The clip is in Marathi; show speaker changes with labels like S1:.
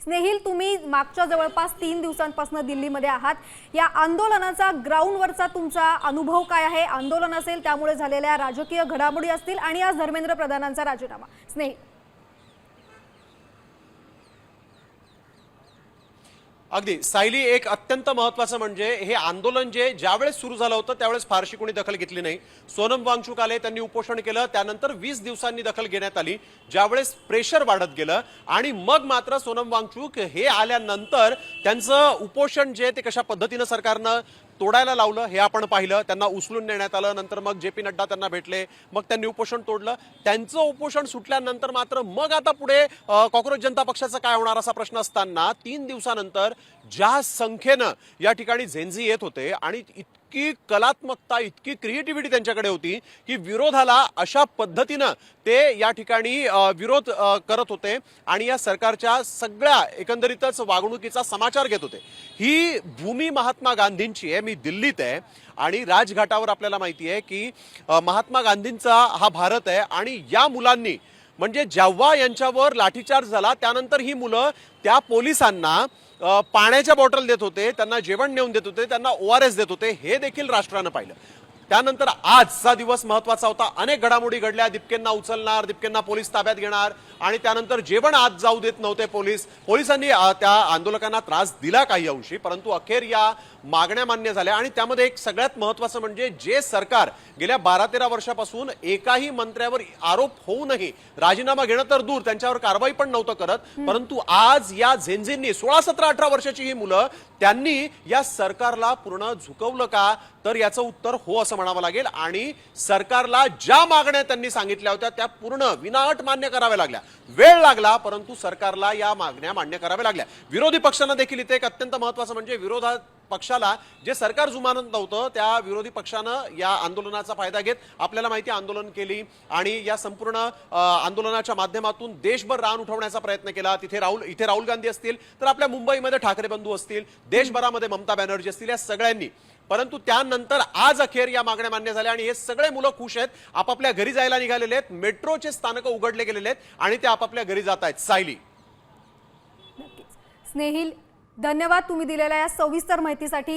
S1: स्नेहिल, तुम्ही मागच्या जवळपास 3 दिवसांपासून दिल्लीमध्ये आहात. या आंदोलनाचा ग्राउंडवरचा तुमचा अनुभव काय आहे? आंदोलन असेल, त्यामुळे झालेल्या राजकीय घडामोडी असतील आणि आज धर्मेंद्र प्रधानांचा राजीनामा. स्नेहिल.
S2: अगदी सायली, एक अत्यंत महत्त्वाचं म्हणजे हे आंदोलन ज्यावेळेस सुरू झालं होतं त्यावेळेस फारशी कोणी दखल घेतली नाही. सोनम वांगचुक आले, त्यांनी उपोषण केलं, त्यानंतर 20 दिवसांनी दखल घेण्यात आली, ज्यावेळेस प्रेशर वाढत गेलं आणि मग मात्र सोनम वांगचुक हे आल्यानंतर त्यांचं उपोषण ते कशा पद्धतीनं सरकारनं तोडायला लावलं हे आपण पाहिलं. त्यांना उचलून नेण्यात आलं, नंतर मग जे पी नड्डा त्यांना भेटले, मग त्यांनी उपोषण तोडलं. त्यांचं उपोषण सुटल्यानंतर मात्र मग आता पुढे कॉक्रोच जनता पक्षाचं काय होणार असा प्रश्न असताना 3 दिवसानंतर ज्या संख्येनं या ठिकाणी झेंझी येत होते आणि इतकी कलात्मकता, इतकी क्रिएटिव्हिटी त्यांच्याकडे होती की विरोधाला अशा पद्धतीनं ते या ठिकाणी विरोध करत होते आणि या सरकारच्या सगळ्या एकंदरीतच वागणुकीचा समाचार घेत होते. ही भूमी महात्मा गांधींची आहे. मी दिल्लीत आहे आणि राजघाटावर आपल्याला माहिती आहे की महात्मा गांधींचा हा भारत आहे आणि या मुलांनी म्हणजे जेव्हा यांच्यावर लाठीचार्ज झाला त्यानंतर ही मुलं त्या पोलिसांना पाण्याच्या बॉटल देत होते, त्यांना जेवण नेऊन देत होते, त्यांना ORS देत होते, हे देखील राष्ट्रानं पाहिलं. त्यानंतर आजचा दिवस महत्वाचा होता. अनेक घडामोडी घडल्या. दीपकेंना उचलणार, दीपकेंना पोलीस ताब्यात घेणार आणि त्यानंतर जेवण आत जाऊ देत नव्हते पोलिसांनी त्या आंदोलकांना त्रास दिला काही अंशी, परंतु अखेर या मागण्या मान्य झाल्या. आणि त्यामध्ये एक सगळ्यात महत्वाचं म्हणजे जे सरकार गेल्या 12-13 वर्षापासून एकाही मंत्र्यावर आरोप होऊनही राजीनामा घेणं तर दूर, त्यांच्यावर कारवाई पण नव्हतं करत, परंतु आज या झेंझींनी 16, 17, 18 वर्षाची ही मुलं त्यांनी या सरकारला पूर्ण झुकवलं का? तर याचं उत्तर हो असं म्हणावं लागेल. आणि सरकारला ज्या मागण्या त्यांनी सांगितल्या होत्या त्या पूर्ण विनाअट मान्य कराव्या लागल्या. वेळ लागला, परंतु सरकारला या मागण्या मान्य कराव्या लागल्या. विरोधी पक्षांना देखील इथे एक अत्यंत महत्वाचं म्हणजे विरोधी पक्षाला जे सरकार जुमानत नव्हतं त्या विरोधी पक्षानं या आंदोलनाचा फायदा घेत आपल्याला माहिती आंदोलन केली आणि या संपूर्ण आंदोलनाच्या माध्यमातून देशभर रान उठवण्याचा प्रयत्न केला. इथे राहुल गांधी असतील, तर आपल्या मुंबईमध्ये ठाकरे बंधू असतील, देशभरामध्ये ममता बॅनर्जी असतील, या सगळ्यांनी. परंतु त्यानंतर आज अखेर या मागण्या मान्य झाल्या आणि हे सगळे मुलं खुश आहेत. आपापल्या घरी जायला निघालेले आहेत. मेट्रोचे स्थानक उघडले गेलेले आहेत आणि ते आपापल्या घरी जात आहेत. सायली.
S1: स्नेहिल, धन्यवाद तुम्ही दिलेल्या या सविस्तर माहितीसाठी.